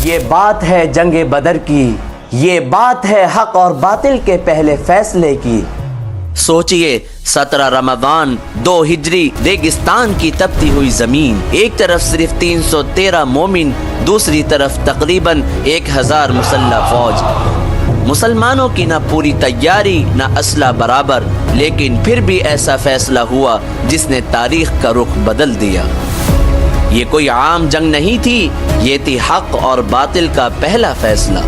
یہ بات ہے جنگ بدر کی، یہ بات ہے حق اور باطل کے پہلے فیصلے کی۔ سوچئے 17 رمضان 2 ہجری، ریگستان کی تپتی ہوئی زمین، ایک طرف صرف 313 مومن، دوسری طرف تقریباً 1000 مسلح فوج۔ مسلمانوں کی نہ پوری تیاری نہ اسلحہ برابر، لیکن پھر بھی ایسا فیصلہ ہوا جس نے تاریخ کا رخ بدل دیا۔ یہ کوئی عام جنگ نہیں تھی، یہ تھی حق اور باطل کا پہلا فیصلہ۔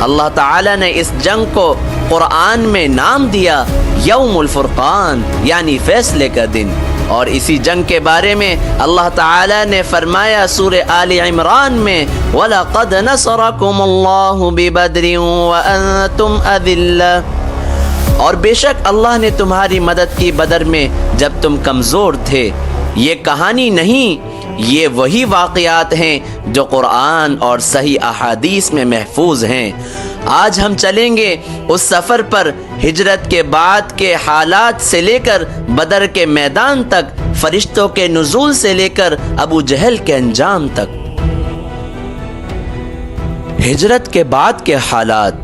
اللہ تعالیٰ نے اس جنگ کو قرآن میں نام دیا یوم الفرقان، یعنی فیصلے کا دن۔ اور اسی جنگ کے بارے میں اللہ تعالیٰ نے فرمایا سورہ آل عمران میں وَلَقَدْ نَصَرَكُمُ اللَّهُ بِبَدْرٍ وَأَنْتُمْ أَذِلَّةٌ، اور بے شک اللہ نے تمہاری مدد کی بدر میں جب تم کمزور تھے۔ یہ کہانی نہیں، یہ وہی واقعات ہیں جو قرآن اور صحیح احادیث میں محفوظ ہیں۔ آج ہم چلیں گے اس سفر پر، ہجرت کے بعد کے حالات سے لے کر بدر کے میدان تک، فرشتوں کے نزول سے لے کر ابو جہل کے انجام تک۔ ہجرت کے بعد کے حالات۔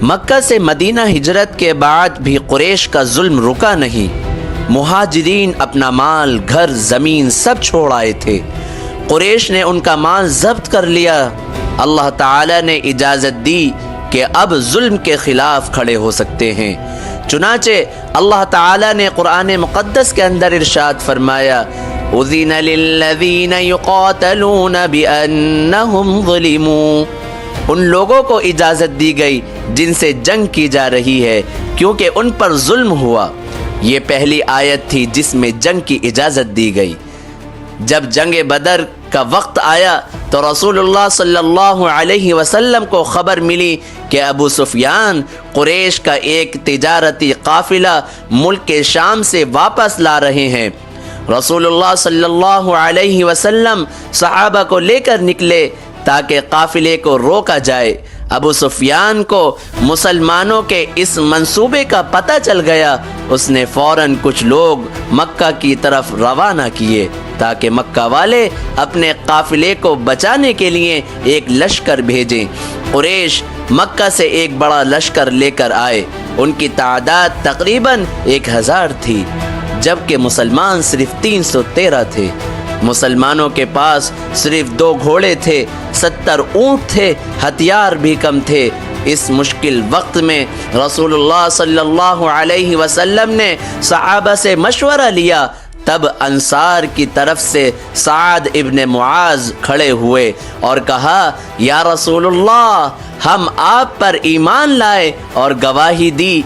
مکہ سے مدینہ ہجرت کے بعد بھی قریش کا ظلم رکا نہیں۔ مہاجرین اپنا مال، گھر، زمین سب چھوڑ آئے تھے۔ قریش نے ان کا مال ضبط کر لیا۔ اللہ تعالی نے اجازت دی کہ اب ظلم کے خلاف کھڑے ہو سکتے ہیں۔ چنانچہ اللہ تعالی نے قرآن مقدس کے اندر ارشاد فرمایا اذن للذین یقاتلون بانہم ظلموا، ان لوگوں کو اجازت دی گئی جن سے جنگ کی جا رہی ہے کیونکہ ان پر ظلم ہوا۔ یہ پہلی آیت تھی جس میں جنگ کی اجازت دی گئی۔ جب جنگ بدر کا وقت آیا تو رسول اللہ صلی اللہ علیہ وسلم کو خبر ملی کہ ابو سفیان قریش کا ایک تجارتی قافلہ ملک کے شام سے واپس لا رہے ہیں۔ رسول اللہ صلی اللہ علیہ وسلم صحابہ کو لے کر نکلے تاکہ قافلے کو روکا جائے۔ ابو سفیان کو مسلمانوں کے اس منصوبے کا پتہ چل گیا۔ اس نے فوراً کچھ لوگ مکہ کی طرف روانہ کیے تاکہ مکہ والے اپنے قافلے کو بچانے کے لیے ایک لشکر بھیجیں۔ قریش مکہ سے ایک بڑا لشکر لے کر آئے۔ ان کی تعداد تقریباً 1000 تھی، جبکہ مسلمان صرف 313 تھے۔ مسلمانوں کے پاس صرف 2 گھوڑے تھے، 70 اونٹ تھے، ہتھیار بھی کم تھے۔ اس مشکل وقت میں رسول اللہ صلی اللہ علیہ وسلم نے صحابہ سے مشورہ لیا۔ تب انصار کی طرف سے سعد ابن معاذ کھڑے ہوئے اور کہا یا رسول اللہ، ہم آپ پر ایمان لائے اور گواہی دی،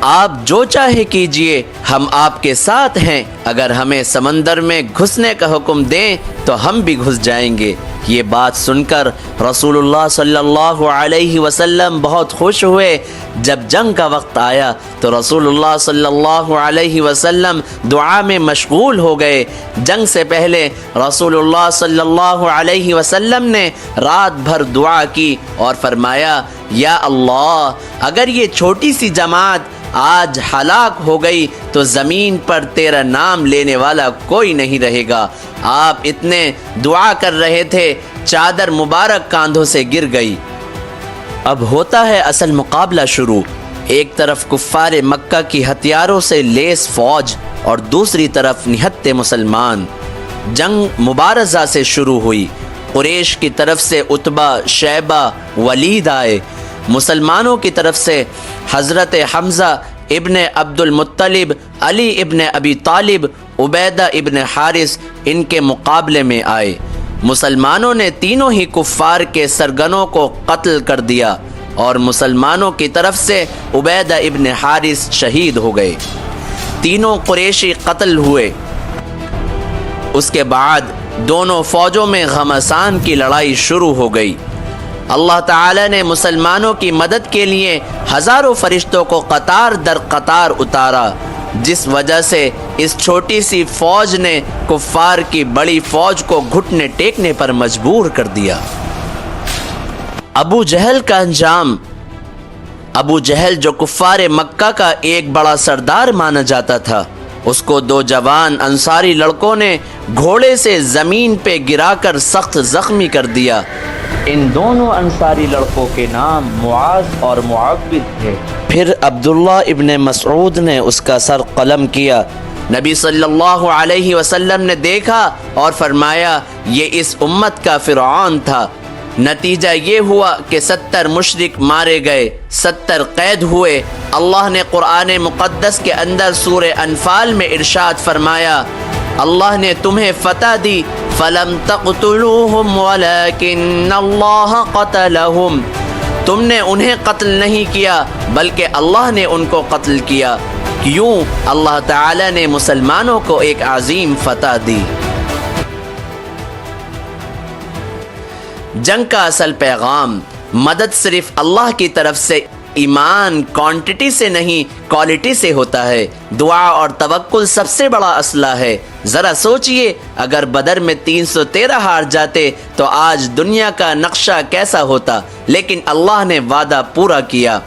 آپ جو چاہے کیجئے، ہم آپ کے ساتھ ہیں۔ اگر ہمیں سمندر میں گھسنے کا حکم دیں تو ہم بھی گھس جائیں گے۔ یہ بات سن کر رسول اللہ صلی اللہ علیہ وسلم بہت خوش ہوئے۔ جب جنگ کا وقت آیا تو رسول اللہ صلی اللہ علیہ وسلم دعا میں مشغول ہو گئے۔ جنگ سے پہلے رسول اللہ صلی اللہ علیہ وسلم نے رات بھر دعا کی اور فرمایا یا اللہ، اگر یہ چھوٹی سی جماعت آج ہلاک ہو گئی تو زمین پر تیرا نام لینے والا کوئی نہیں رہے گا۔ آپ اتنے دعا کر رہے تھے، چادر مبارک کاندھوں سے گر گئی۔ اب ہوتا ہے اصل مقابلہ شروع۔ ایک طرف کفار مکہ کی ہتھیاروں سے لیس فوج اور دوسری طرف نہتے مسلمان۔ جنگ مبارزہ سے شروع ہوئی۔ قریش کی طرف سے عتبہ، شیبہ، ولید آئے۔ مسلمانوں کی طرف سے حضرت حمزہ ابن عبد المطلب، علی ابن ابی طالب، عبیدہ ابن حارث ان کے مقابلے میں آئے۔ مسلمانوں نے تینوں ہی کفار کے سرگنوں کو قتل کر دیا اور مسلمانوں کی طرف سے عبیدہ ابن حارث شہید ہو گئے۔ تینوں قریشی قتل ہوئے۔ اس کے بعد دونوں فوجوں میں گھمسان کی لڑائی شروع ہو گئی۔ اللہ تعالی نے مسلمانوں کی مدد کے لیے ہزاروں فرشتوں کو قطار در قطار اتارا، جس وجہ سے اس چھوٹی سی فوج نے کفار کی بڑی فوج کو گھٹنے ٹیکنے پر مجبور کر دیا۔ ابو جہل کا انجام۔ ابو جہل جو کفار مکہ کا ایک بڑا سردار مانا جاتا تھا، اس کو دو جوان انصاری لڑکوں نے گھوڑے سے زمین پہ گرا کر سخت زخمی کر دیا۔ ان دونوں انصاری لڑکوں کے نام معاذ اور معوذ تھے۔ پھر عبداللہ ابن مسعود نے اس کا سر قلم کیا۔ نبی صلی اللہ علیہ وسلم نے دیکھا اور فرمایا یہ اس امت کا فرعون تھا۔ نتیجہ یہ ہوا کہ 70 مشرک مارے گئے، 70 قید ہوئے۔ اللہ نے قرآن مقدس کے اندر سورہ انفال میں ارشاد فرمایا اللہ نے تمہیں فتح دی فَلَمْ تَقْتُلُوهُمْ وَلَكِنَّ اللَّهَ قَتَلَهُمْ، تم نے انہیں قتل نہیں کیا بلکہ اللہ نے ان کو قتل کیا۔ کیوں؟ اللہ تعالی نے مسلمانوں کو ایک عظیم فتح دی۔ جنگ کا اصل پیغام مدد صرف اللہ کی طرف سے، ایمان کوانٹٹی سے نہیں کوالٹی سے ہوتا ہے۔ دعا اور توکل سب سے بڑا اسلحہ ہے۔ ذرا سوچئے اگر بدر میں 313 ہار جاتے تو آج دنیا کا نقشہ کیسا ہوتا، لیکن اللہ نے وعدہ پورا کیا۔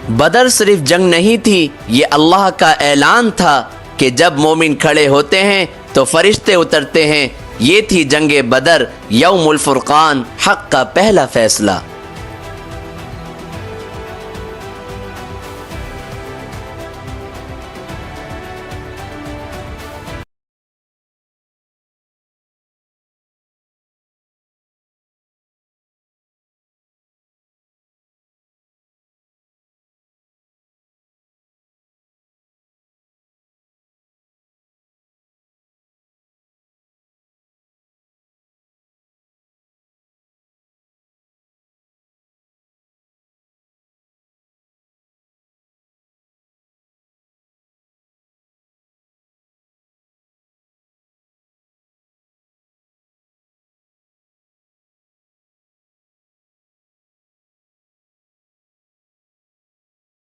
بدر صرف جنگ نہیں تھی، یہ اللہ کا اعلان تھا کہ جب مومن کھڑے ہوتے ہیں تو فرشتے اترتے ہیں۔ یہ تھی جنگ بدر، یوم الفرقان، حق کا پہلا فیصلہ۔